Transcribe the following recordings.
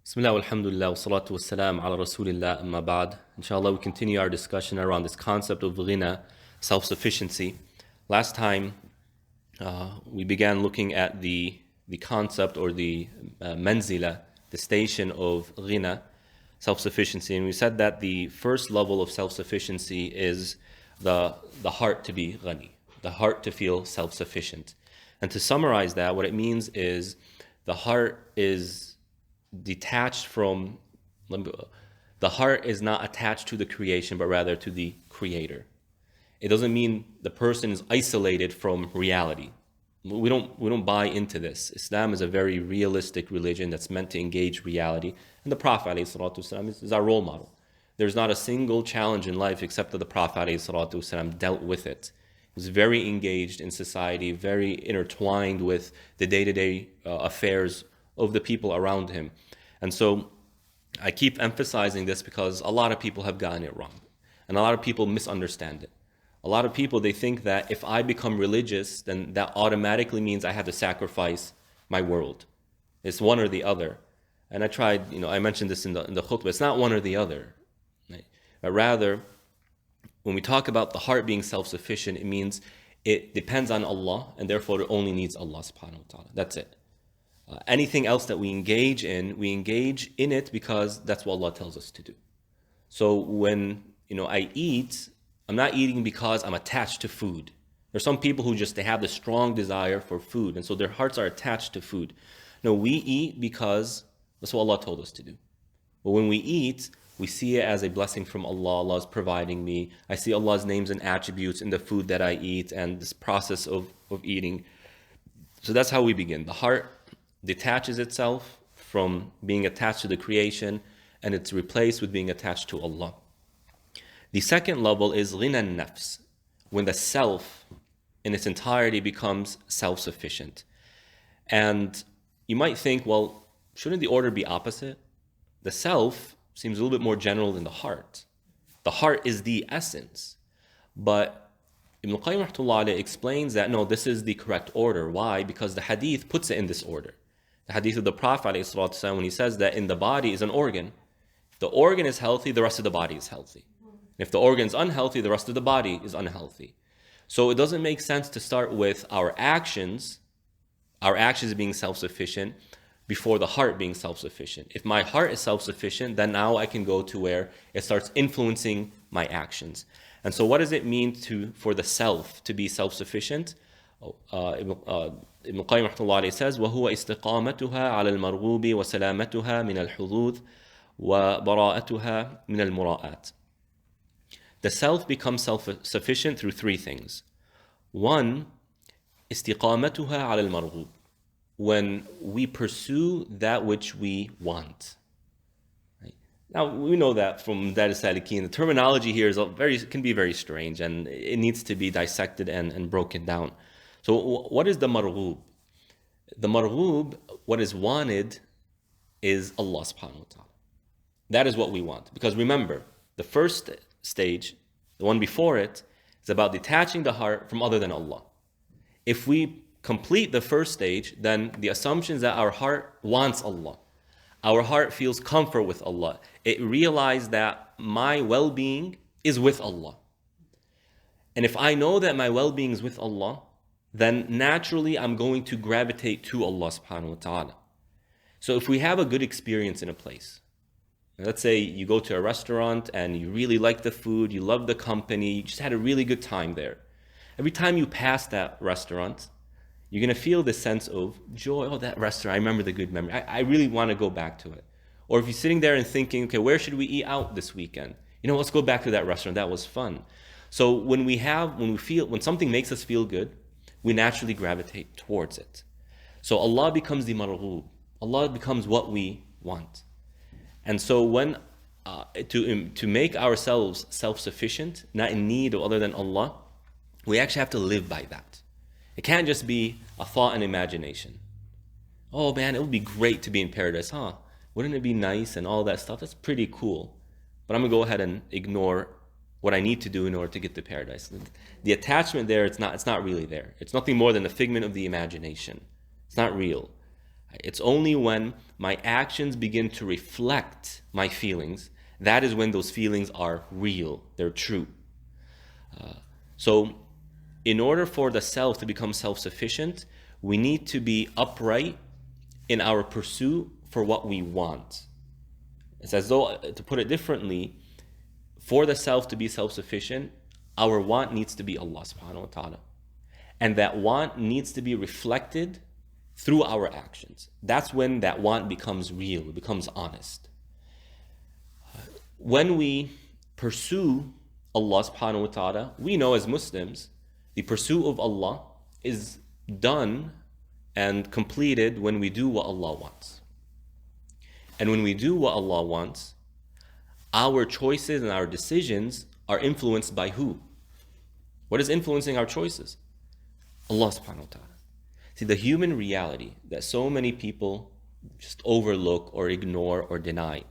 Bismillah, alhamdulillah, wa salatu wa salam ala rasulillah, amma ba'd. Inshallah, we continue our discussion around this concept of ghina, self-sufficiency. Last time, we began looking at the concept or the manzila, the station of ghina, self-sufficiency. And we said that the first level of self-sufficiency is the heart to be ghani, the heart to feel self-sufficient. And to summarize that, what it means is the heart is detached from, the heart is not attached to the creation, but rather to the creator. It doesn't mean the person is isolated from reality. We don't buy into this. Islam is a very realistic religion that's meant to engage reality. And the Prophet ﷺ is our role model. There's not a single challenge in life except that the Prophet ﷺ dealt with it. He was very engaged in society, very intertwined with the day-to-day affairs of the people around him. And so I keep emphasizing this because a lot of people have gotten it wrong. And a lot of people misunderstand it. A lot of people, they think that if I become religious, then that automatically means I have to sacrifice my world. It's one or the other. And I mentioned this in the khutbah, it's not one or the other. Right? But rather, when we talk about the heart being self-sufficient, it means it depends on Allah, and therefore it only needs Allah subhanahu wa ta'ala. That's it. Anything else that we engage in it because that's what Allah tells us to do. So when I eat, I'm not eating because I'm attached to food. There's some people who they have this strong desire for food, and so their hearts are attached to food. No, we eat because that's what Allah told us to do. But when we eat, we see it as a blessing from Allah. Allah is providing me. I see Allah's names and attributes in the food that I eat and this process of eating. So that's how we begin. The heart detaches itself from being attached to the creation, and it's replaced with being attached to Allah. The second level is ghina nafs, when the self in its entirety becomes self-sufficient. And you might think, well, shouldn't the order be opposite? The self seems a little bit more general than the heart. The heart is the essence. But Ibn Qayyim rahmatullah alayhi explains that no, this is the correct order. Why? Because the hadith puts it in this order. The hadith of the Prophet ﷺ, when he says that in the body is an organ. If the organ is healthy, the rest of the body is healthy. If the organ is unhealthy, the rest of the body is unhealthy. So it doesn't make sense to start with our actions being self-sufficient before the heart being self-sufficient. If my heart is self-sufficient, then now I can go to where it starts influencing my actions. And so what does it mean for the self to be self-sufficient? Ibn Qayyim rahmatullah alayhi says, وَهُوَ إِسْتِقَامَتُهَا عَلَى الْمَرْغُوبِ وَسَلَامَتُهَا مِنَ الْحُظُوظِ وَبَرَاءَتُهَا مِنَ الْمُرَاءَاتِ. The self becomes self-sufficient through three things. One, إِسْتِقَامَتُهَا عَلَى الْمَرْغُوبِ, when we pursue that which we want. Right? Now, we know that from Dar al-Salikin, the terminology here can be very strange, and it needs to be dissected and broken down. So what is the marghub? The marghub, what is wanted, is Allah subhanahu wa ta'ala. That is what we want. Because remember, the first stage, the one before it, is about detaching the heart from other than Allah. If we complete the first stage, then the assumption is that our heart wants Allah. Our heart feels comfort with Allah. It realizes that my well-being is with Allah. And if I know that my well-being is with Allah, then naturally I'm going to gravitate to Allah subhanahu wa ta'ala. So if we have a good experience in a place, let's say you go to a restaurant and you really like the food, you love the company, you just had a really good time there. Every time you pass that restaurant, you're going to feel this sense of joy. Oh, that restaurant, I remember the good memory. I really want to go back to it. Or if you're sitting there and thinking, okay, where should we eat out this weekend? Let's go back to that restaurant. That was fun. So when something makes us feel good, we naturally gravitate towards it. So Allah becomes the marghub. Allah becomes what we want. And so when to make ourselves self-sufficient, not in need of other than Allah, we actually have to live by that. It can't just be a thought and imagination. Oh man, it would be great to be in paradise, huh? Wouldn't it be nice and all that stuff? That's pretty cool. But I'm going to go ahead and ignore what I need to do in order to get to paradise. The attachment there, it's not really there. It's nothing more than a figment of the imagination. It's not real. It's only when my actions begin to reflect my feelings, that is when those feelings are real, they're true. So in order for the self to become self-sufficient, we need to be upright in our pursuit for what we want. It's as though, to put it differently, for the self to be self-sufficient, our want needs to be Allah subhanahu wa ta'ala. And that want needs to be reflected through our actions. That's when that want becomes real, it becomes honest. When we pursue Allah subhanahu wa ta'ala, we know as Muslims, the pursuit of Allah is done and completed when we do what Allah wants. And when we do what Allah wants, our choices and our decisions are influenced by who? What is influencing our choices? Allah subhanahu wa ta'ala. See, the human reality that so many people just overlook or ignore or deny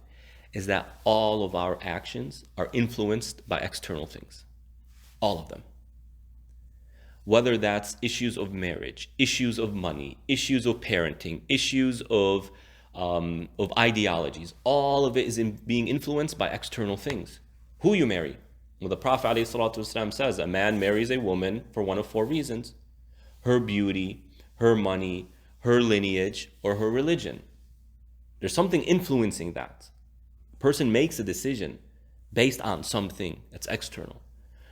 is that all of our actions are influenced by external things. All of them. Whether that's issues of marriage, issues of money, issues of parenting, issues of ideologies, all of it is being influenced by external things. Who you marry? Well, the Prophet ﷺ says a man marries a woman for one of four reasons: her beauty, her money, her lineage, or her religion. There's something influencing that. A person makes a decision based on something that's external.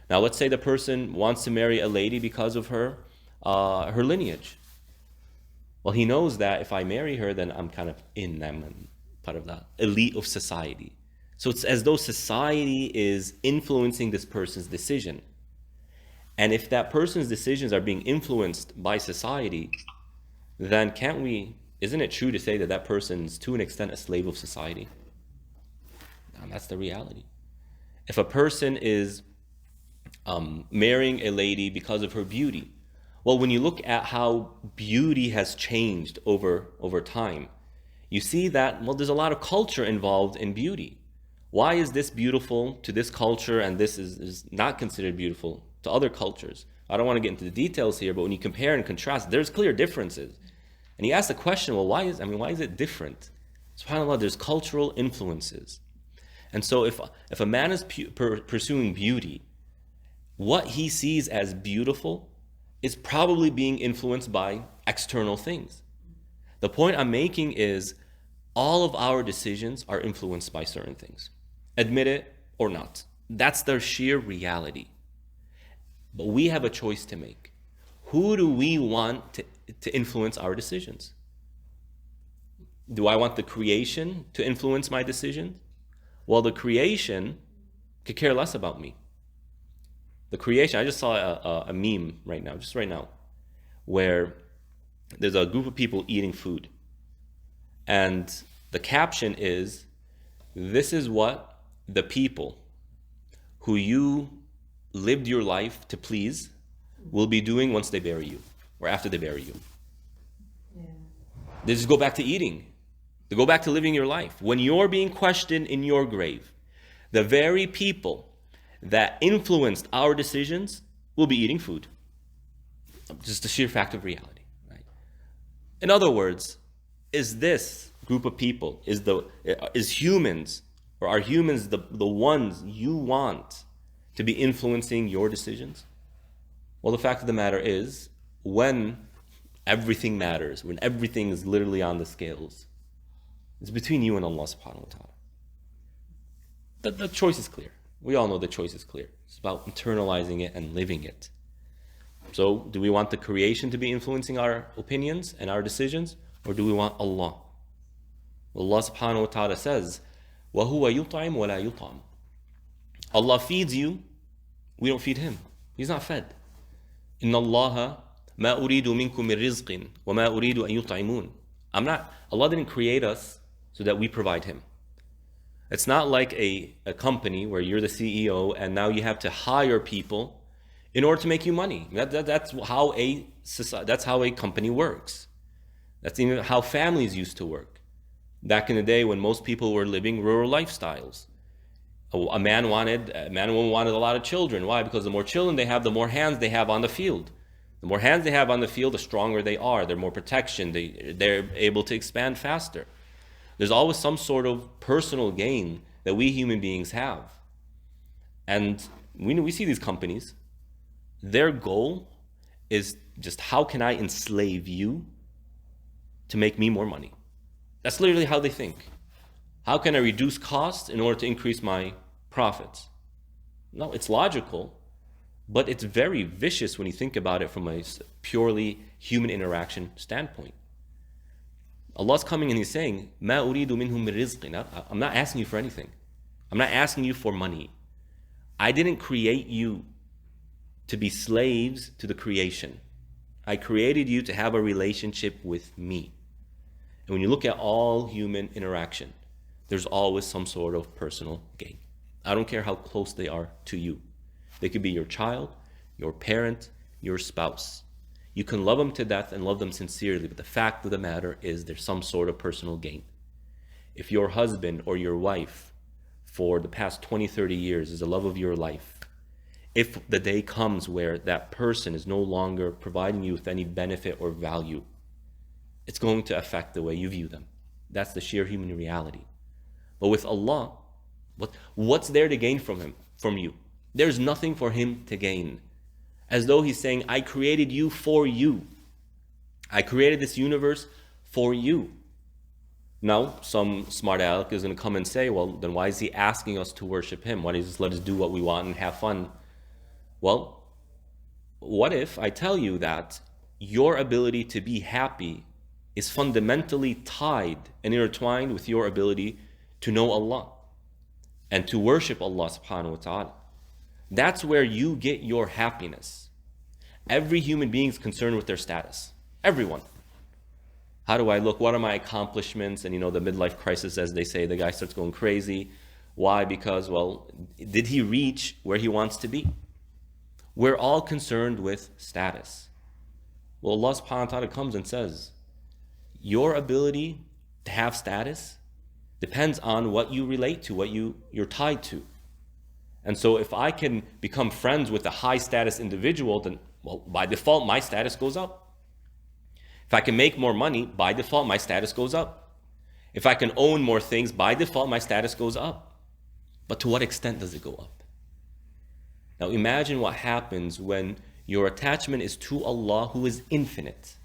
Now, let's say the person wants to marry a lady because of her lineage. Well, he knows that if I marry her, then I'm kind of I'm part of that elite of society. So it's as though society is influencing this person's decision. And if that person's decisions are being influenced by society, then isn't it true to say that that person's to an extent a slave of society? And that's the reality. If a person is marrying a lady because of her beauty, well, when you look at how beauty has changed over time, you see that, well, there's a lot of culture involved in beauty. Why is this beautiful to this culture and this is not considered beautiful to other cultures? I don't want to get into the details here, but when you compare and contrast, there's clear differences. And you ask the question, well, why is it different? SubhanAllah, there's cultural influences. And so if a man is pursuing beauty, what he sees as beautiful is probably being influenced by external things. The point I'm making is all of our decisions are influenced by certain things. Admit it or not. That's their sheer reality. But we have a choice to make. Who do we want to influence our decisions? Do I want the creation to influence my decisions? Well, the creation could care less about me. The creation, I just saw a meme right now, where there's a group of people eating food. And the caption is, this is what the people who you lived your life to please will be doing once they bury you, or after they bury you. Yeah. They just go back to eating. They go back to living your life. When you're being questioned in your grave, the very people that influenced our decisions will be eating food. Just the sheer fact of reality. Right? In other words, is this group of people, is humans, or are humans the ones you want to be influencing your decisions? Well, the fact of the matter is, when everything matters, when everything is literally on the scales, it's between you and Allah subhanahu wa ta'ala. The choice is clear. We all know the choice is clear. It's about internalizing it and living it. So, do we want the creation to be influencing our opinions and our decisions, or do we want Allah? Well, Allah subhanahu wa ta'ala says, وَهُوَ يُطْعِمُ وَلَا يُطْعَمُ. Allah feeds you, we don't feed Him. He's not fed. إِنَّ اللَّهَ مَا أُرِيدُ مِنْكُم مِّن رِزْقٍ وَمَا أُرِيدُ أَن يُطْعِمُونَ. Allah didn't create us so that we provide Him. It's not like a company where you're the CEO and now you have to hire people in order to make you money. That's how a company works. That's even how families used to work. Back in the day when most people were living rural lifestyles. A man and woman wanted a lot of children. Why? Because the more children they have, the more hands they have on the field. The more hands they have on the field, the stronger they are. They're more protection. They're able to expand faster. There's always some sort of personal gain that we human beings have. And we see these companies. Their goal is just, how can I enslave you to make me more money? That's literally how they think. How can I reduce costs in order to increase my profits? No, it's logical, but it's very vicious when you think about it from a purely human interaction standpoint. Allah's coming and He's saying, مَا أُرِيدُ مِنْهُم مِّن رِزْقٍ. I'm not asking you for anything. I'm not asking you for money. I didn't create you to be slaves to the creation. I created you to have a relationship with me. And when you look at all human interaction, there's always some sort of personal gain. I don't care how close they are to you. They could be your child, your parent, your spouse. You can love them to death and love them sincerely, but the fact of the matter is there's some sort of personal gain. If your husband or your wife for the past 20, 30 years is the love of your life, if the day comes where that person is no longer providing you with any benefit or value, it's going to affect the way you view them. That's the sheer human reality. But with Allah, what's there to gain from you? There's nothing for Him to gain. As though He's saying, I created you for you. I created this universe for you. Now, some smart aleck is going to come and say, well, then why is He asking us to worship Him? Why does He just let us do what we want and have fun? Well, what if I tell you that your ability to be happy is fundamentally tied and intertwined with your ability to know Allah and to worship Allah subhanahu wa ta'ala? That's where you get your happiness. Every human being is concerned with their status. Everyone. How do I look? What are my accomplishments? And the midlife crisis, as they say, the guy starts going crazy. Why? Because, well, did he reach where he wants to be? We're all concerned with status. Well, Allah subhanahu wa ta'ala comes and says, your ability to have status depends on what you relate to, what you're tied to. And so if I can become friends with a high status individual, then, well, by default, my status goes up. If I can make more money, by default, my status goes up. If I can own more things, by default, my status goes up. But to what extent does it go up? Now imagine what happens when your attachment is to Allah, who is infinite.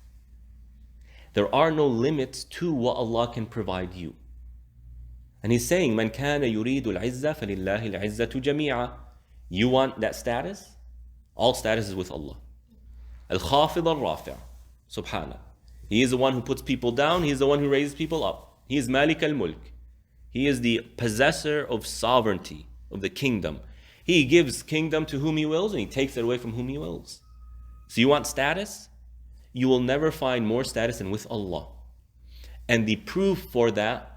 There are no limits to what Allah can provide you. And He's saying, مَنْ كَانَ يُرِيدُ الْعِزَّةَ فَلِلَّهِ الْعِزَّةُ جَمِيعًا. You want that status? All status is with Allah. Al-Khafid al-Rafi', subhanah. He is the one who puts people down. He is the one who raises people up. He is Malik al-Mulk. He is the possessor of sovereignty, of the kingdom. He gives kingdom to whom He wills, and He takes it away from whom He wills. So you want status? You will never find more status than with Allah. And the proof for that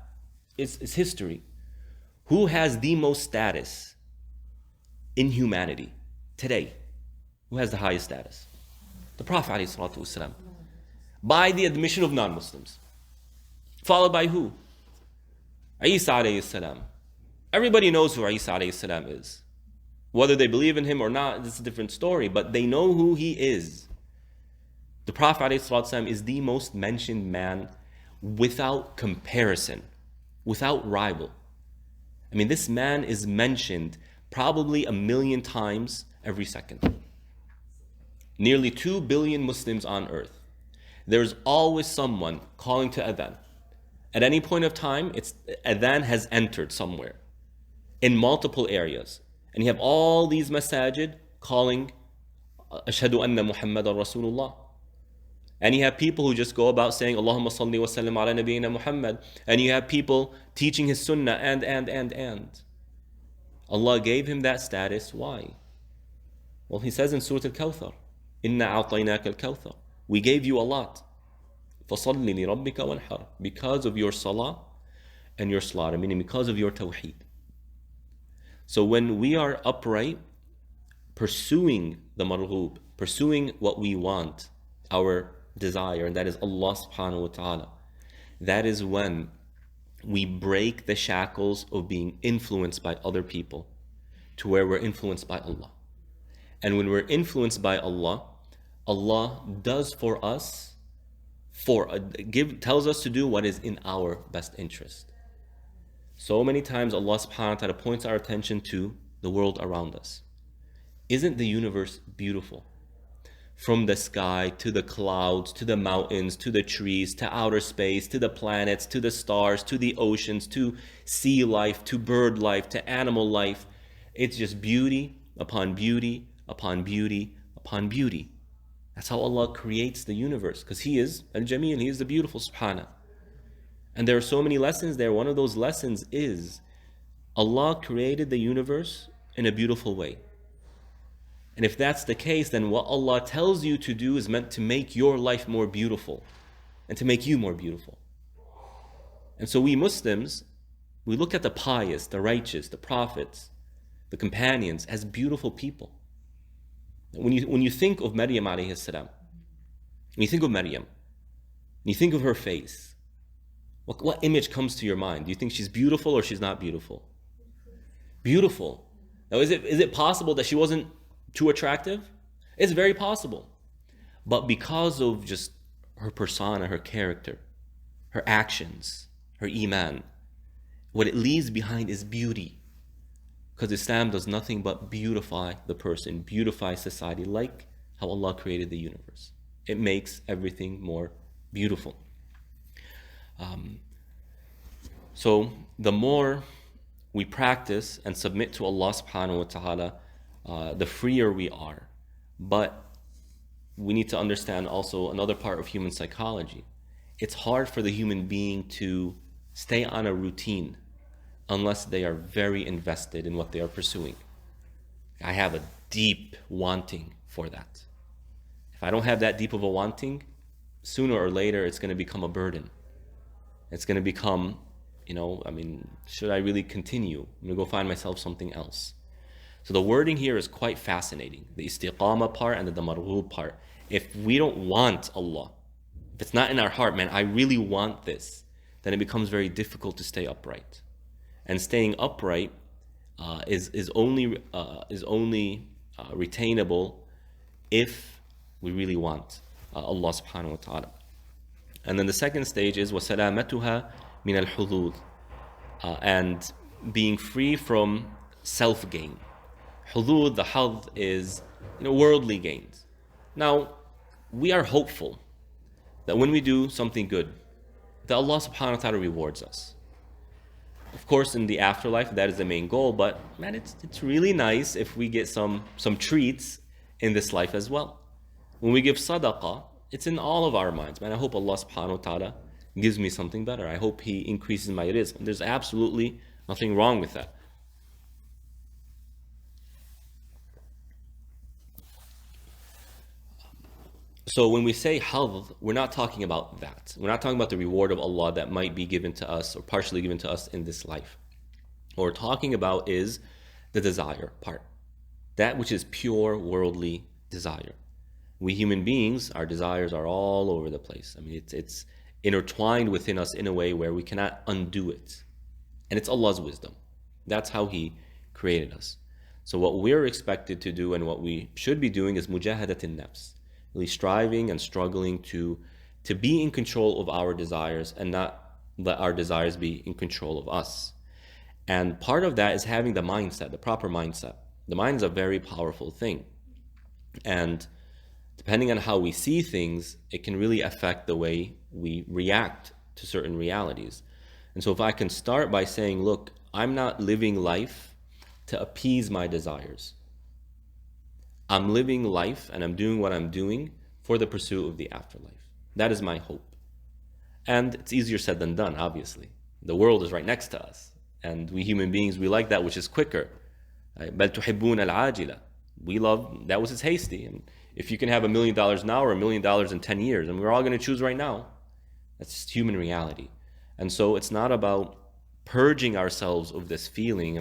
is history. Who has the most status in humanity today? Who has the highest status? The Prophet ﷺ, by the admission of non-Muslims. Followed by who? Isa alayhi salam. Everybody knows who Isa alayhi salam is. Whether they believe in him or not, this is a different story, but they know who he is. The Prophet ﷺ is the most mentioned man without comparison, without rival. I mean, this man is mentioned probably 1 million times every second. Nearly 2 billion Muslims on earth. There's always someone calling to adhan. At any point of time, adhan has entered somewhere in multiple areas. And you have all these masajid calling, Ashhadu anna Muhammadan Rasulullah. And you have people who just go about saying, Allahumma salli wa sallim ala nabiyyina Muhammad. And you have people teaching His sunnah and. Allah gave him that status. Why? Well, He says in Surah Al-Kawthar, Inna a'tainaka al-Kawthar. We gave you a lot. فَصَلِّ لِرَبِّكَ وَانْحَرْ. Because of your salah and your slaughter, meaning because of your tawheed. So when we are upright, pursuing the marghub, pursuing what we want, our desire, and that is Allah subhanahu wa ta'ala, that is when we break the shackles of being influenced by other people to where we're influenced by Allah. And when we're influenced by Allah, Allah does for us, tells us to do what is in our best interest. So many times Allah subhanahu wa ta'ala points our attention to the world around us. Isn't the universe beautiful? From the sky to the clouds, to the mountains, to the trees, to outer space, to the planets, to the stars, to the oceans, to sea life, to bird life, to animal life. It's just beauty upon beauty upon beauty upon beauty. That's how Allah creates the universe, because He is Al-Jameel, He is the beautiful, subhanahu. And there are so many lessons there. One of those lessons is Allah created the universe in a beautiful way. And if that's the case, then what Allah tells you to do is meant to make your life more beautiful and to make you more beautiful. And so we Muslims, we look at the pious, the righteous, the prophets, the companions as beautiful people. When you think of Maryam alayhi salam, when you think of Maryam, when you think of her face, what image comes to your mind? Do you think she's beautiful or she's not beautiful? Beautiful. Now, is it possible that she wasn't too attractive? It's very possible. But because of just her persona, her character, her actions, her iman, what it leaves behind is beauty. Because Islam does nothing but beautify the person, beautify society, like how Allah created the universe. It makes everything more beautiful. So the more we practice and submit to Allah subhanahu wa ta'ala, the freer we are. But we need to understand also another part of human psychology. It's hard for the human being to stay on a routine unless they are very invested in what they are pursuing. I have a deep wanting for that. If I don't have that deep of a wanting, sooner or later it's going to become a burden. It's going to become, should I really continue? I'm going to go find myself something else. So the wording here is quite fascinating. The istiqamah part and the marghub part. If we don't want Allah, if it's not in our heart, man, I really want this, then it becomes very difficult to stay upright. And staying upright is only retainable if we really want Allah subhanahu wa ta'ala. And then the second stage is وَسَلَامَتُهَا مِنَ الْحُظُوظ, and being free from self-gain. Hudud, the hadh, is worldly gains. Now, we are hopeful that when we do something good, that Allah subhanahu wa ta'ala rewards us. Of course, in the afterlife, that is the main goal, but man, it's really nice if we get some treats in this life as well. When we give sadaqah, it's in all of our minds. Man, I hope Allah subhanahu wa ta'ala gives me something better. I hope He increases my rizq. There's absolutely nothing wrong with that. So when we say hadh, we're not talking about that. We're not talking about the reward of Allah that might be given to us or partially given to us in this life. What we're talking about is the desire part. That which is pure worldly desire. We human beings, our desires are all over the place. It's intertwined within us in a way where we cannot undo it. And it's Allah's wisdom. That's how He created us. So what we're expected to do and what we should be doing is mujahadat nafs. Really striving and struggling to be in control of our desires and not let our desires be in control of us. And part of that is having the mindset, the proper mindset. The mind is a very powerful thing. And depending on how we see things, it can really affect the way we react to certain realities. And so if I can start by saying, look, I'm not living life to appease my desires. I'm living life and I'm doing what I'm doing for the pursuit of the afterlife. That is my hope. And it's easier said than done, obviously. The world is right next to us. And we human beings, we like that which is quicker. بَلْ تُحِبُّونَ الْعَاجِلَةِ. We love that which is hasty. And if you can have $1 million now or $1 million in 10 years, and we're all going to choose right now. That's just human reality. And so it's not about purging ourselves of this feeling.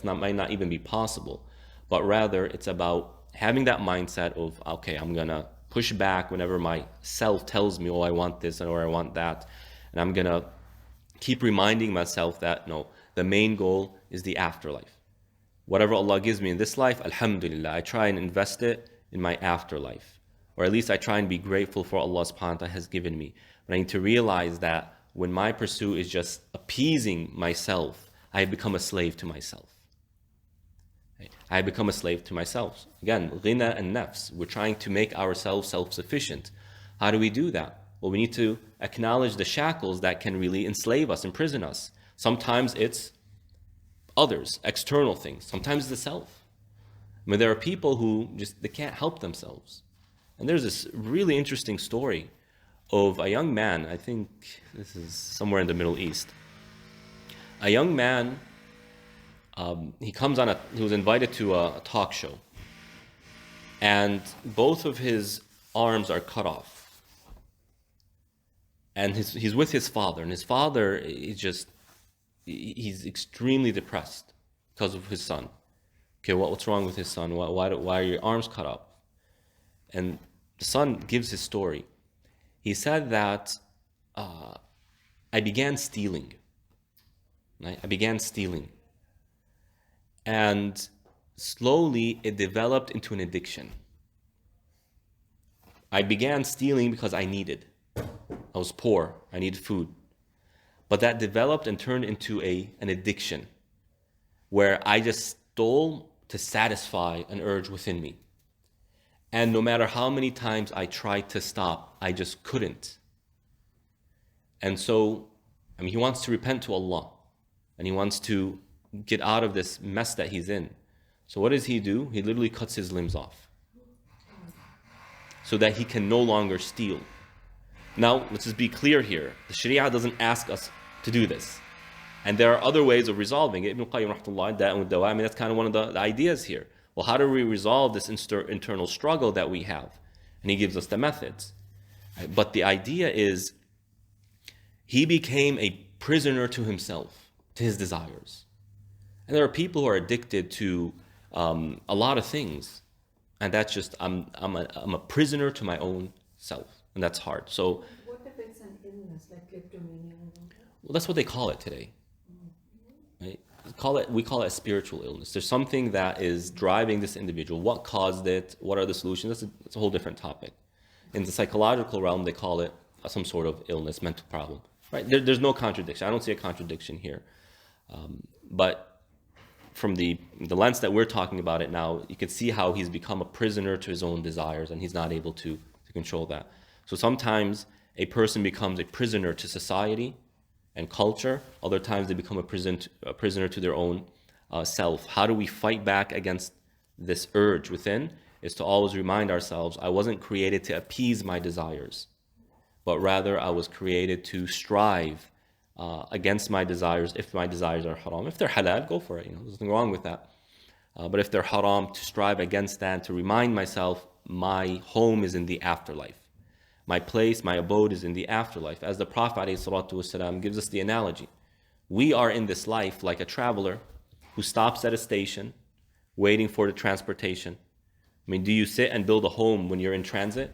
Might not even be possible. But rather, it's about having that mindset of, okay, I'm going to push back whenever my self tells me, oh, I want this or I want that. And I'm going to keep reminding myself that, no, the main goal is the afterlife. Whatever Allah gives me in this life, alhamdulillah, I try and invest it in my afterlife. Or at least I try and be grateful for Allah subhanahu wa ta'ala has given me. But I need to realize that when my pursuit is just appeasing myself, I have become a slave to myself. I have become a slave to myself. Again, ghina and nafs. We're trying to make ourselves self-sufficient. How do we do that? Well, we need to acknowledge the shackles that can really enslave us, imprison us. Sometimes it's others, external things. Sometimes it's the self. I mean, there are people who they can't help themselves. And there's this really interesting story of a young man, I think this is somewhere in the Middle East. A young man, he was invited to a talk show. And both of his arms are cut off. And he's with his father. And his father he's extremely depressed because of his son. Okay, what's wrong with his son? Why are your arms cut off? And the son gives his story. He said that I began stealing. Right? I began stealing. And slowly it developed into an addiction. I began stealing because I needed. I was poor. I needed food. But that developed and turned into an addiction where I just stole to satisfy an urge within me. And no matter how many times I tried to stop, I just couldn't. And so, he wants to repent to Allah. And he wants to get out of this mess that he's in. So what does he do? He literally cuts his limbs off so that he can no longer steal. Now, let's just be clear here. The Sharia doesn't ask us to do this. And there are other ways of resolving it. Ibn Qayyim rahmatullah, that's kind of one of the ideas here. Well, how do we resolve this internal struggle that we have? And he gives us the methods. But the idea is, he became a prisoner to himself, to his desires. And there are people who are addicted to a lot of things. And that's just, I'm a prisoner to my own self. And that's hard. So, what if it's an illness like kleptomania? Well, that's what they call it today. Right? We call it a spiritual illness. There's something that is driving this individual. What caused it? What are the solutions? That's a whole different topic. In the psychological realm, they call it some sort of illness, mental problem. Right? There's no contradiction. I don't see a contradiction here. But from the lens that we're talking about it now, you can see how he's become a prisoner to his own desires, and he's not able to control that. So sometimes a person becomes a prisoner to society and culture. Other times they become a prisoner to their own self. How do we fight back against this urge within? Is to always remind ourselves, I wasn't created to appease my desires, but rather I was created to strive against my desires if my desires are haram. If they're halal, go for it. There's nothing wrong with that. But if they're haram, to strive against that, and to remind myself, my home is in the afterlife. My place, my abode is in the afterlife. As the Prophet ﷺ gives us the analogy. We are in this life like a traveler who stops at a station waiting for the transportation. Do you sit and build a home when you're in transit?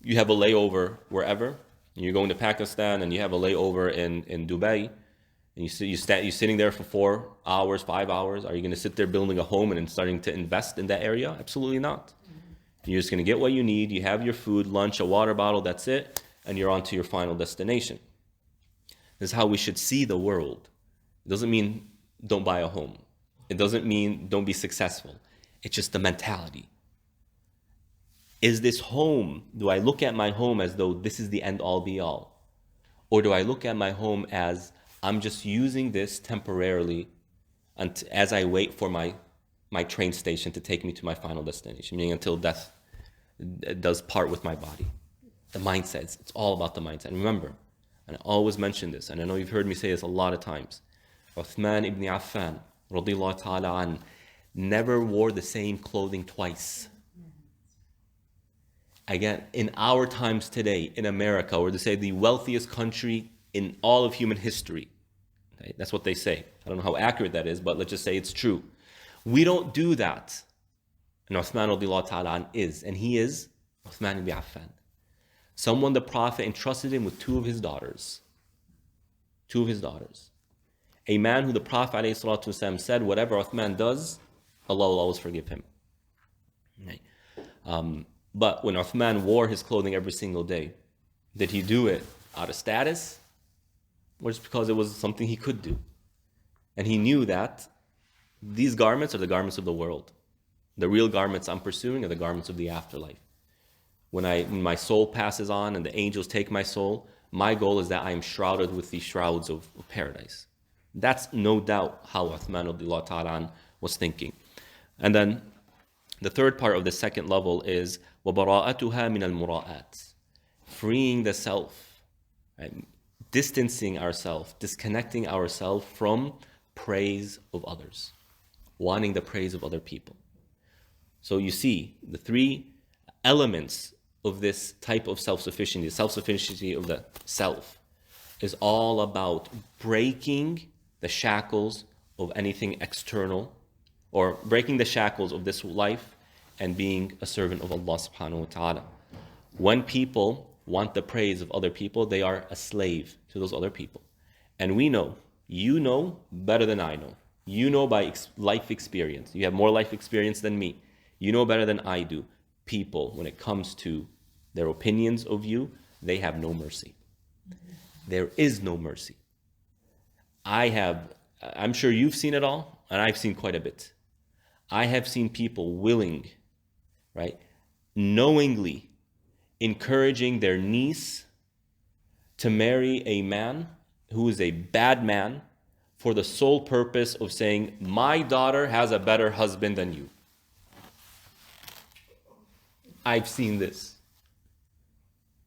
You have a layover wherever. You're going to Pakistan and you have a layover in Dubai. And you're sitting there for 4 hours, 5 hours. Are you going to sit there building a home and then starting to invest in that area? Absolutely not. You're just going to get what you need. You have your food, lunch, a water bottle, that's it. And you're on to your final destination. This is how we should see the world. It doesn't mean don't buy a home. It doesn't mean don't be successful. It's just the mentality. Is this home, do I look at my home as though this is the end all be all? Or do I look at my home as I'm just using this temporarily as I wait for my train station to take me to my final destination, meaning until death does part with my body. The mindset, it's all about the mindset. And remember, and I always mention this, and I know you've heard me say this a lot of times, Uthman ibn Affan, radiyallahu ta'ala an, never wore the same clothing twice. Again, in our times today, in America, or to say the wealthiest country in all of human history, okay? That's what they say. I don't know how accurate that is, but let's just say it's true. We don't do that. And Uthman radiallahu ta'ala is. And he is Uthman ibn Affan. Someone the Prophet entrusted him with two of his daughters. Two of his daughters. A man who the Prophet ﷺ said, whatever Uthman does, Allah will always forgive him. Okay. But when Uthman wore his clothing every single day, did he do it out of status? Or just because it was something he could do? And he knew that these garments are the garments of the world. The real garments I'm pursuing are the garments of the afterlife. When my soul passes on and the angels take my soul, my goal is that I am shrouded with these shrouds of paradise. That's no doubt how Uthman radiallahu ta'ala was thinking. And then the third part of the second level is وَبَرَاءَتُهَا مِنَ الْمُرَاءَاتِ, freeing the self, right? Distancing ourselves, disconnecting ourselves from praise of others, wanting the praise of other people. So you see, the three elements of this type of self-sufficiency, the self-sufficiency of the self, is all about breaking the shackles of anything external, or breaking the shackles of this life and being a servant of Allah subhanahu wa ta'ala. When people want the praise of other people, they are a slave to those other people. And we know, you know better than I know. You know by life experience. You have more life experience than me. You know better than I do. People, when it comes to their opinions of you, they have no mercy. There is no mercy. I'm sure you've seen it all, and I've seen quite a bit. I have seen people willing, right, knowingly encouraging their niece to marry a man who is a bad man for the sole purpose of saying, my daughter has a better husband than you. I've seen this.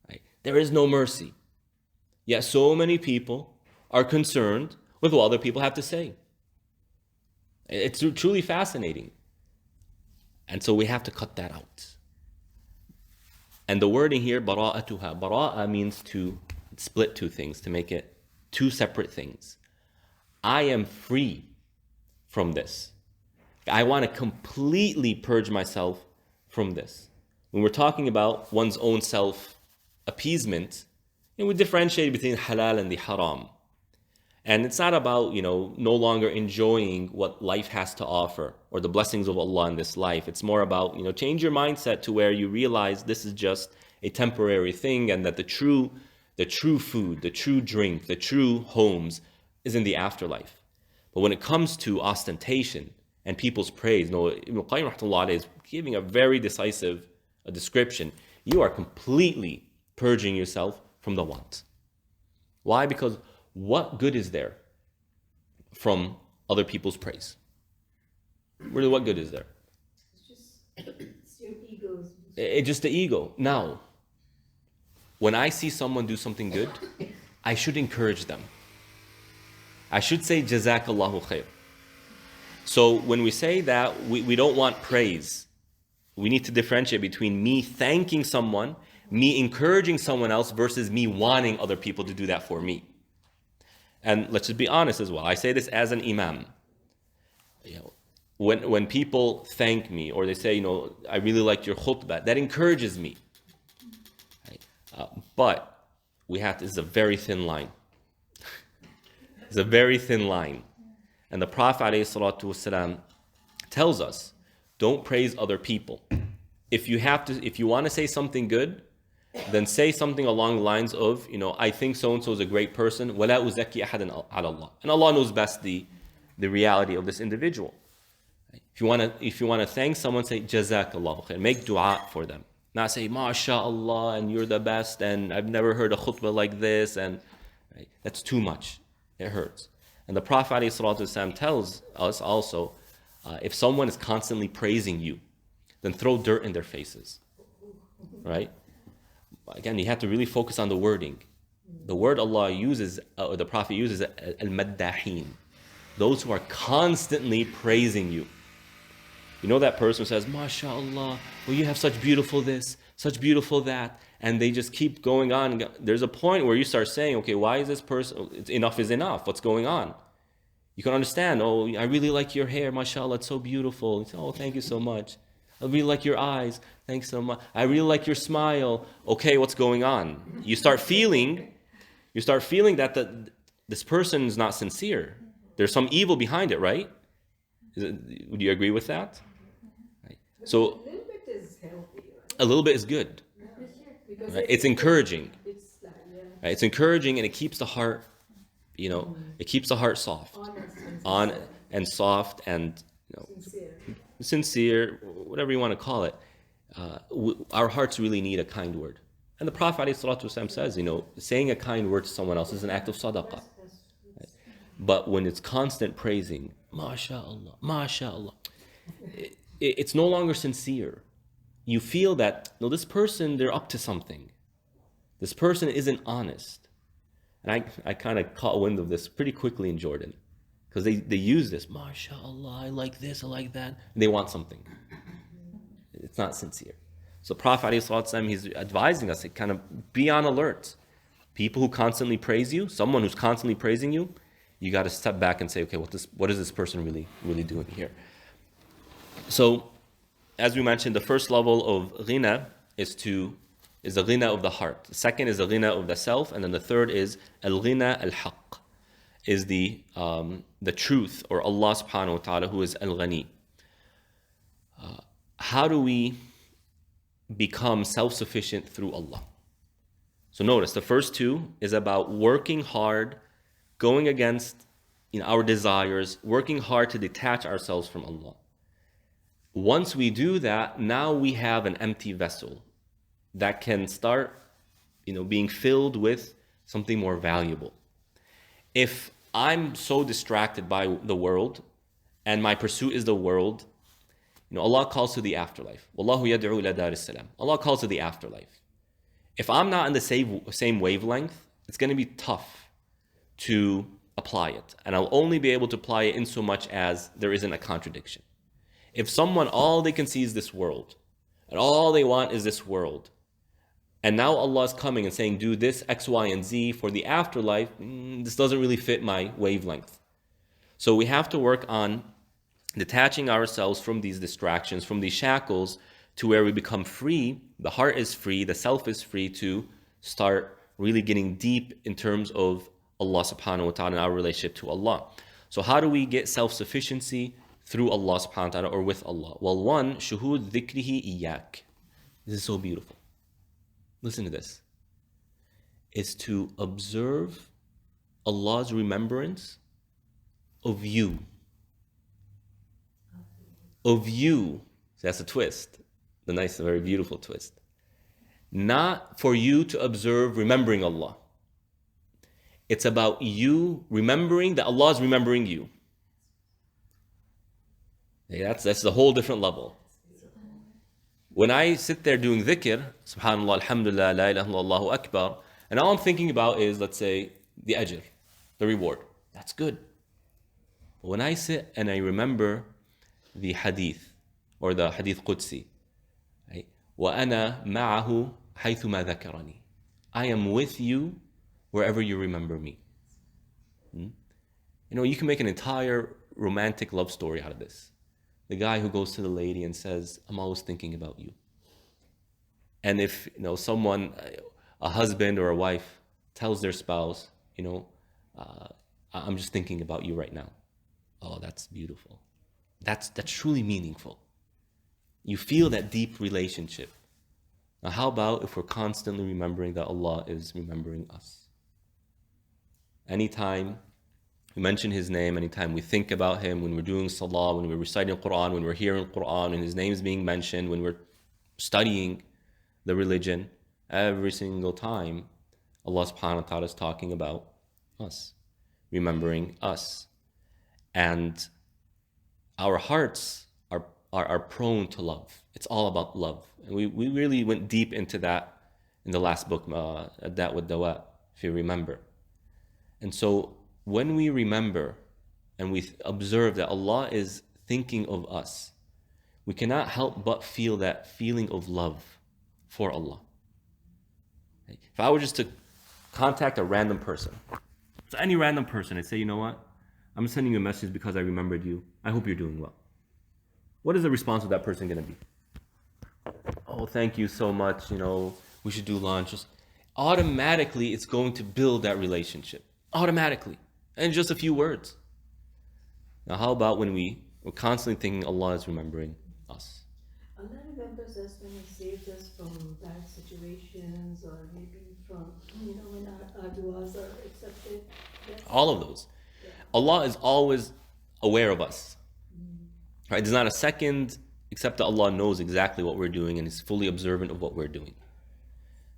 Right? There is no mercy. Yet so many people are concerned with what other people have to say. It's truly fascinating. And so we have to cut that out. And the wording here, bara'atuha. Bara'a means to split two things, to make it two separate things. I am free from this. I want to completely purge myself from this. When we're talking about one's own self-appeasement, we differentiate between halal and the haram. And it's not about, no longer enjoying what life has to offer or the blessings of Allah in this life. It's more about, change your mindset to where you realize this is just a temporary thing, and that the true food, the true drink, the true homes is in the afterlife. But when it comes to ostentation and people's praise, Ibn Qayyim rahmatullah is giving a very decisive description. You are completely purging yourself from the want. Why? Because what good is there from other people's praise? Really, what good is there? It's your egos. It's just the ego. Now, when I see someone do something good, I should encourage them. I should say, Jazakallahu khair. So when we say that we don't want praise, we need to differentiate between me thanking someone, me encouraging someone else, versus me wanting other people to do that for me. And let's just be honest as well. I say this as an imam. When people thank me or they say, I really liked your khutbah, that encourages me. Right? But this is a very thin line. It's a very thin line. And the Prophet ﷺ tells us, don't praise other people. If you want to say something good, then say something along the lines of, I think so-and-so is a great person. وَلَا أُزَكِّي أَحَدًا عَلَى اللَّهِ. And Allah knows best the reality of this individual. If you want to thank someone, say Jazakallahu khair. Make dua for them. Not say MashaAllah and you're the best and I've never heard a khutbah like this, and right? That's too much. It hurts. And the Prophet ﷺ tells us also, if someone is constantly praising you, then throw dirt in their faces. Right? Again, you have to really focus on the wording. The word Allah uses, or the Prophet uses, al-maddahin. Those who are constantly praising you. You know that person who says, MashaAllah, well, you have such beautiful this, such beautiful that, and they just keep going on. There's a point where you start saying, okay, why is this person, enough is enough, what's going on? You can understand, I really like your hair, MashaAllah, it's so beautiful. You say, thank you so much. I really like your eyes, thanks so much. I really like your smile. Okay, what's going on? You start feeling that this person is not sincere. There's some evil behind it, right? Would you agree with that? Right. But So a little bit is healthy, A little bit is good. Because Right? It's encouraging. it's like, Right? It's encouraging, and it keeps the heart, it keeps the heart soft, honest and on sincere. and soft and Sincere. sincere, whatever you want to call it. Our hearts really need a kind word. And the Prophet ﷺ says, saying a kind word to someone else is an act of sadaqah. But when it's constant praising, MashaAllah, MashaAllah, it's no longer sincere. You feel that, no, this person, they're up to something. This person isn't honest. And I kind of caught wind of this pretty quickly in Jordan. Because they use this, MashaAllah, I like this, I like that. And they want something. It's not sincere. So Prophet ﷺ, he's advising us to kind of be on alert. People who constantly praise you, someone who's constantly praising you, you got to step back and say, okay, what is this person really doing here? So, as we mentioned, the first level of ghina is the ghina of the heart. The second is the ghina of the self, and then the third is al-ghina al-haq, is the truth, or Allah subhanahu wa ta'ala, who is al-ghani. How do we become self-sufficient through Allah? So notice, the first two is about working hard, going against our desires, working hard to detach ourselves from Allah. Once we do that, now we have an empty vessel that can start being filled with something more valuable. If I'm so distracted by the world and my pursuit is the world, Allah calls to the afterlife. Wallahu yad'u ila dar as-salam. Allah calls to the afterlife. If I'm not in the same wavelength, it's going to be tough to apply it. And I'll only be able to apply it in so much as there isn't a contradiction. If someone, all they can see is this world, and all they want is this world, and now Allah is coming and saying, do this, X, Y, and Z for the afterlife, this doesn't really fit my wavelength. So we have to work on detaching ourselves from these distractions, from these shackles, to where we become free. The heart is free, the self is free to start really getting deep in terms of Allah subhanahu wa ta'ala and our relationship to Allah. So how do we get self-sufficiency? Through Allah subhanahu wa ta'ala, or with Allah. Well, one, shuhud dhikrihi iyak. This is so beautiful. Listen to this. It's to observe Allah's remembrance of you. Of you. So that's a twist. The nice, very beautiful twist. Not for you to observe remembering Allah. It's about you remembering that Allah is remembering you. That's the whole different level. When I sit there doing dhikr, subhanallah, alhamdulillah, la ilaha illallah, Allahu akbar, and all I'm thinking about is, let's say, the ajr, the reward. That's good. But when I sit and I remember the hadith, or the hadith Qudsi, right? وَأَنَا مَعَهُ حَيْثُمَا ذَكَرَنِي. I am with you wherever you remember me. You can make an entire romantic love story out of this. The guy who goes to the lady and says, I'm always thinking about you. And if someone, a husband or a wife, tells their spouse, I'm just thinking about you right now. Oh, that's beautiful. That's truly meaningful. You feel that deep relationship. Now, how about if we're constantly remembering that Allah is remembering us? Anytime we mention His name, anytime we think about Him, when we're doing salah, when we're reciting Quran, when we're hearing Quran, and His name is being mentioned, when we're studying the religion, every single time, Allah subhanahu wa ta'ala is talking about us, remembering us. And our hearts are prone to love. It's all about love. And we really went deep into that in the last book, Ad-Dat wa Dawa, if you remember. And so when we remember and we observe that Allah is thinking of us, we cannot help but feel that feeling of love for Allah. If I were just to contact a random person, so any random person, and say, you know what? I'm sending you a message because I remembered you. I hope you're doing well. What is the response of that person going to be? Oh, thank you so much. We should do lunch. Just automatically, it's going to build that relationship. Automatically. And just a few words. Now, how about when we're constantly thinking Allah is remembering us? Allah remembers us when He saves us from bad situations, or maybe from, when our du'as are accepted. All of those. Allah is always aware of us. Right? There's not a second except that Allah knows exactly what we're doing and is fully observant of what we're doing.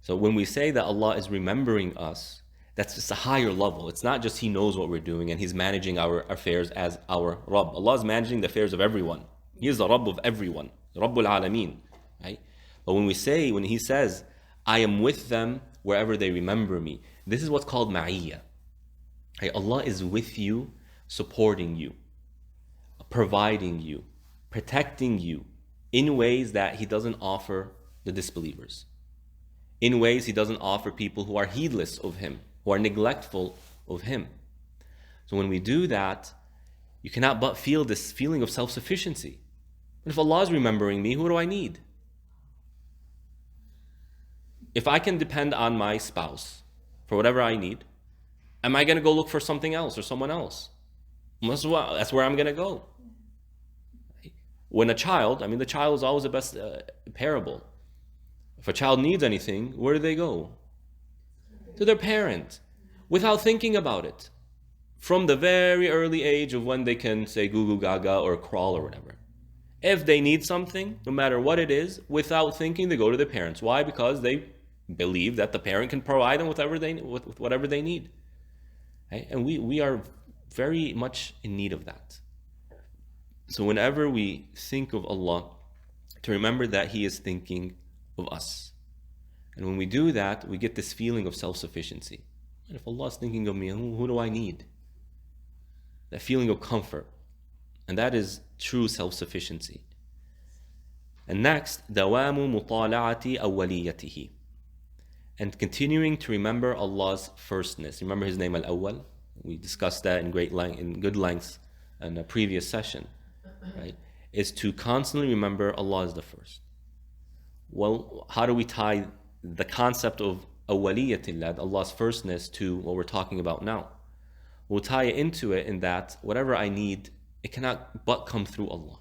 So when we say that Allah is remembering us, that's just a higher level. It's not just He knows what we're doing and He's managing our affairs as our Rabb. Allah is managing the affairs of everyone. He is the Rabb of everyone, Rabbul Alameen. Right? But when He says, I am with them wherever they remember me, this is what's called ma'iyya. Right? Allah is with you, supporting you, providing you, protecting you in ways that He doesn't offer the disbelievers. In ways He doesn't offer people who are heedless of Him, who are neglectful of Him. So when we do that, you cannot but feel this feeling of self-sufficiency. But if Allah is remembering me, who do I need? If I can depend on my spouse for whatever I need, am I going to go look for something else or someone else? That's where I'm going to go. When the child is always the best parable. If a child needs anything, where do they go? To their parent, without thinking about it. From the very early age of when they can say goo goo gaga or crawl or whatever. If they need something, no matter what it is, without thinking, they go to their parents. Why? Because they believe that the parent can provide them with whatever they need. Okay? And we are very much in need of that. So whenever we think of Allah, to remember that He is thinking of us. And when we do that, we get this feeling of self-sufficiency. And if Allah is thinking of me, who do I need? That feeling of comfort. And that is true self-sufficiency. And next, دوام مطالعة أوليته. And continuing to remember Allah's firstness. Remember His name Al-Awwal? We discussed that in good length in a previous session. Right? Is to constantly remember Allah is the first. Well, how do we tie the concept of awwaliyatillah, Allah's firstness, to what we're talking about now? We'll tie it into it in that whatever I need, it cannot but come through Allah.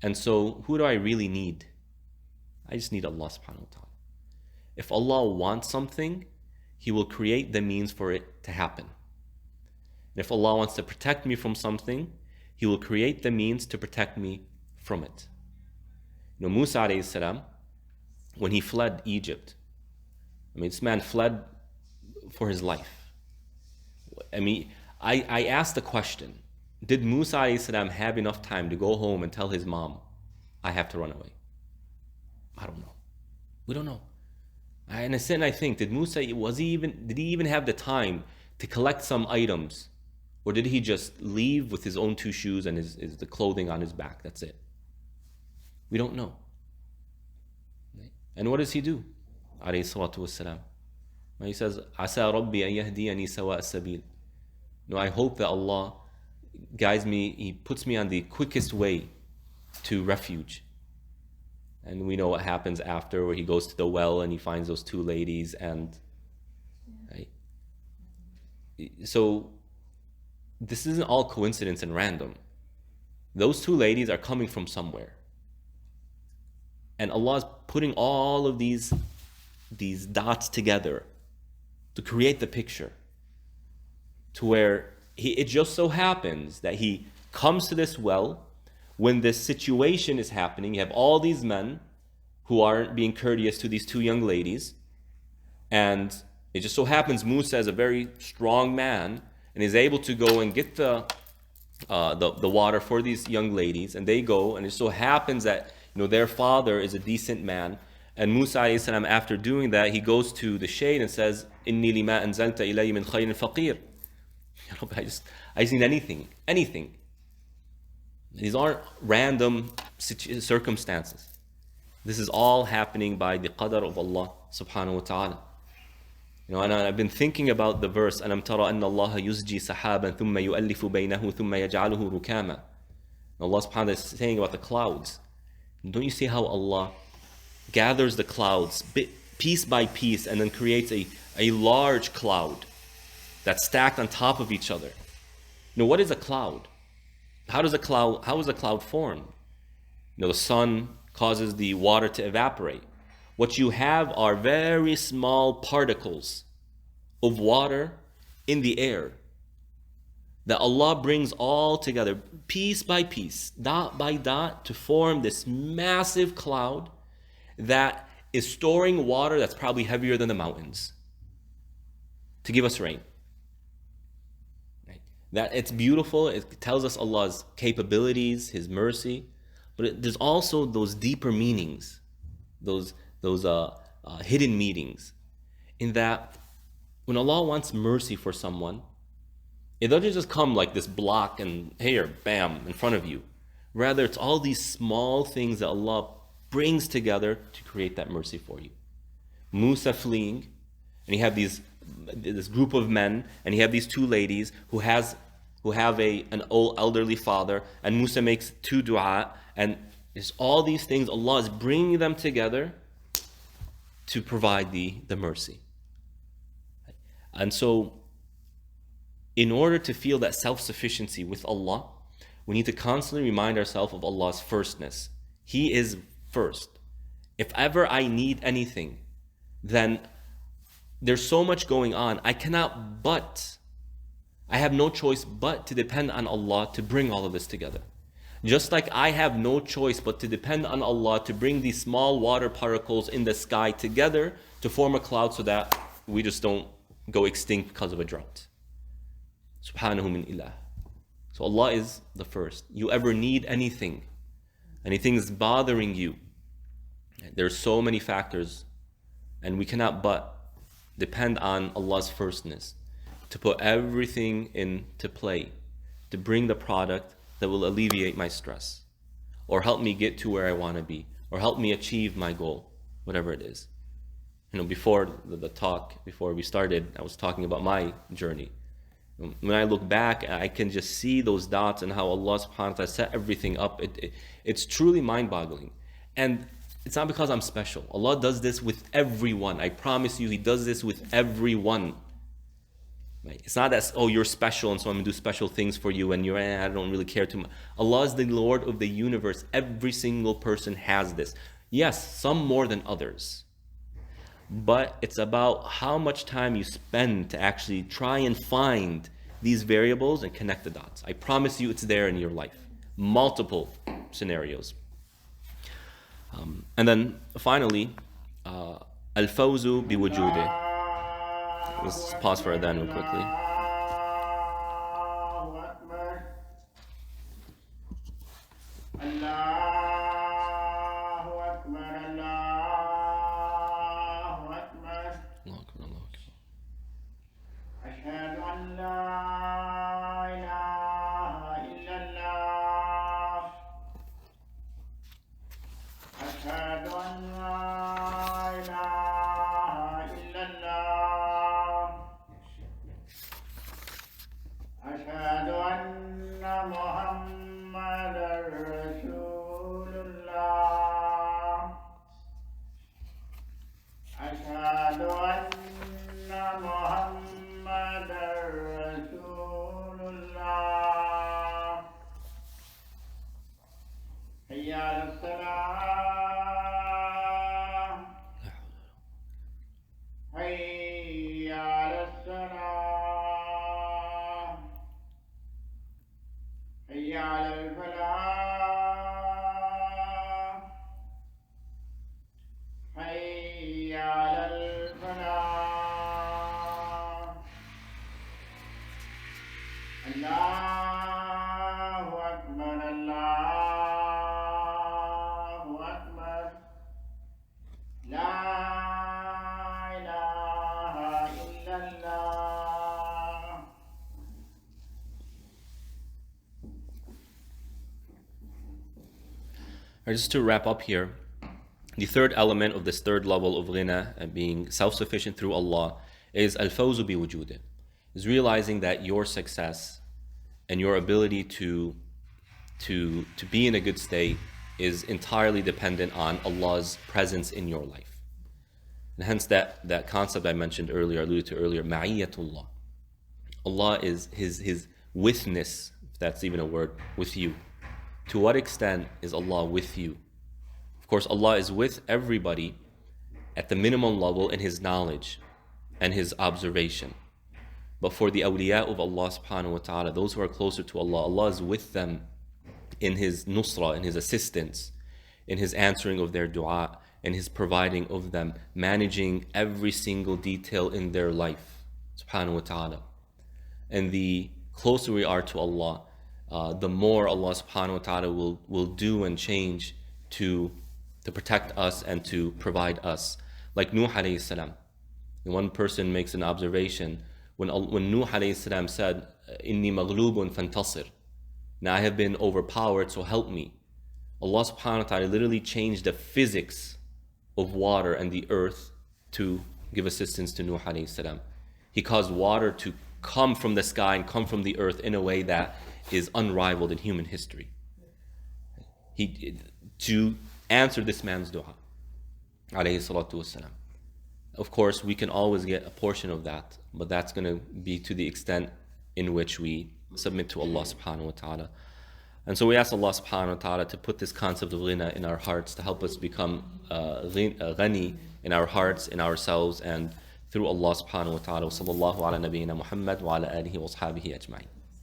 And so, who do I really need? I just need Allah subhanahu wa ta'ala. If Allah wants something, He will create the means for it to happen. And if Allah wants to protect me from something, He will create the means to protect me from it. Musa alayhi salam, when he fled Egypt, this man fled for his life. I asked the question, did Musa alayhi salam have enough time to go home and tell his mom, I have to run away? I don't know. We don't know. And I sit and I think, did he even have the time to collect some items? Or did he just leave with his own 2 shoes and the clothing on his back? That's it. We don't know. And what does he do? Alayhi salatu wassalam. He says, Asa Rabbi an yahdiyani sawa as-sabil. I hope that Allah guides me, He puts me on the quickest way to refuge. And we know what happens after, where he goes to the well and he finds those 2 ladies and right? So this isn't all coincidence and random. Those 2 ladies are coming from somewhere. And Allah is putting all of these dots together to create the picture. To where it just so happens that he comes to this well when this situation is happening. You have all these men who aren't being courteous to these 2 young ladies. And it just so happens Musa is a very strong man and is able to go and get the water for these young ladies. And they go, and it so happens that their father is a decent man. And Musa alayhi salam, after doing that, he goes to the shade and says, Inni lima anzalta ilayya min khayrin faqir. I just need anything. These aren't random circumstances. This is all happening by the qadr of Allah subhanahu wa ta'ala. And I've been thinking about the verse, أَلَمْ تَرَ أَنَّ اللَّهَ يُزْجِي سَحَابًا ثُمَّ يُؤَلِّفُ بَيْنَهُ ثُمَّ يَجْعَلُهُ رُكَامًا. Allah subhanahu wa ta'ala is saying about the clouds. Don't you see how Allah gathers the clouds piece by piece and then creates a large cloud that's stacked on top of each other? What is a cloud? How is a cloud formed? The sun causes the water to evaporate. What you have are very small particles of water in the air that Allah brings all together, piece by piece, dot by dot, to form this massive cloud that is storing water that's probably heavier than the mountains to give us rain. Right? That it's beautiful. It tells us Allah's capabilities, His mercy, but there's also those deeper meanings, those hidden meanings, in that when Allah wants mercy for someone, it doesn't just come like this block and here, bam, in front of you. Rather, it's all these small things that Allah brings together to create that mercy for you. Musa fleeing, and you have this group of men, and you have these two ladies who have an old elderly father, and Musa makes two dua, and it's all these things. Allah is bringing them together to provide the mercy. And so, in order to feel that self-sufficiency with Allah, we need to constantly remind ourselves of Allah's firstness. He is first. If ever I need anything, then there's so much going on. I have no choice but to depend on Allah to bring all of this together. Just like I have no choice but to depend on Allah to bring these small water particles in the sky together to form a cloud so that we just don't go extinct because of a drought. Subhanahu min ilah. So Allah is the first. You ever need anything is bothering you, there's so many factors, and we cannot but depend on Allah's firstness to put everything into play, to bring the product that will alleviate my stress, or help me get to where I want to be, or help me achieve my goal, whatever it is. Before the talk, before we started, I was talking about my journey. When I look back, I can just see those dots and how Allah subhanahu wa ta'ala set everything up. It's truly mind-boggling. And it's not because I'm special. Allah does this with everyone. I promise you, He does this with everyone. Right? It's not that, oh, you're special and so I'm going to do special things for you and I don't really care too much. Allah is the Lord of the universe. Every single person has this. Yes, some more than others. But it's about how much time you spend to actually try and find these variables and connect the dots. I promise you it's there in your life. Multiple scenarios. And then finally, al-fawzu bi-wujudi. Let's pause for adhan real quickly. Just to wrap up here, the third element of this third level of ghina, being self-sufficient through Allah, is al-fawzu bi-wujudi, is realizing that your success and your ability to be in a good state is entirely dependent on Allah's presence in your life. And hence that concept I mentioned earlier, alluded to earlier, ma'iyyatullah. Allah is His withness, if that's even a word, with you. To what extent is Allah with you? Of course, Allah is with everybody at the minimum level in His knowledge and His observation. But for the awliya of Allah subhanahu wa ta'ala, those who are closer to Allah, Allah is with them in His nusra, in His assistance, in His answering of their dua, in His providing of them, managing every single detail in their life, subhanahu wa ta'ala. And the closer we are to Allah, the more Allah subhanahu wa ta'ala will do and change to protect us and to provide us. Like Nuh alayhi salam. One person makes an observation when Nuh alayhi salam said, "Inni maghlubun fantasir." Now I have been overpowered, so help me. Allah subhanahu wa ta'ala literally changed the physics of water and the earth to give assistance to Nuh alayhi salam. He caused water to come from the sky and come from the earth in a way that is unrivaled in human history. To answer this man's dua, alayhi salatu wassalam. Of course, we can always get a portion of that, but that's going to be to the extent in which we submit to Allah subhanahu wa ta'ala. And so we ask Allah subhanahu wa ta'ala to put this concept of ghina in our hearts, to help us become ghani in our hearts, in ourselves, and through Allah subhanahu wa ta'ala. Wa sallallahu ala nabiyyina Muhammad wa ala alihi wa ashabihi ajma'in.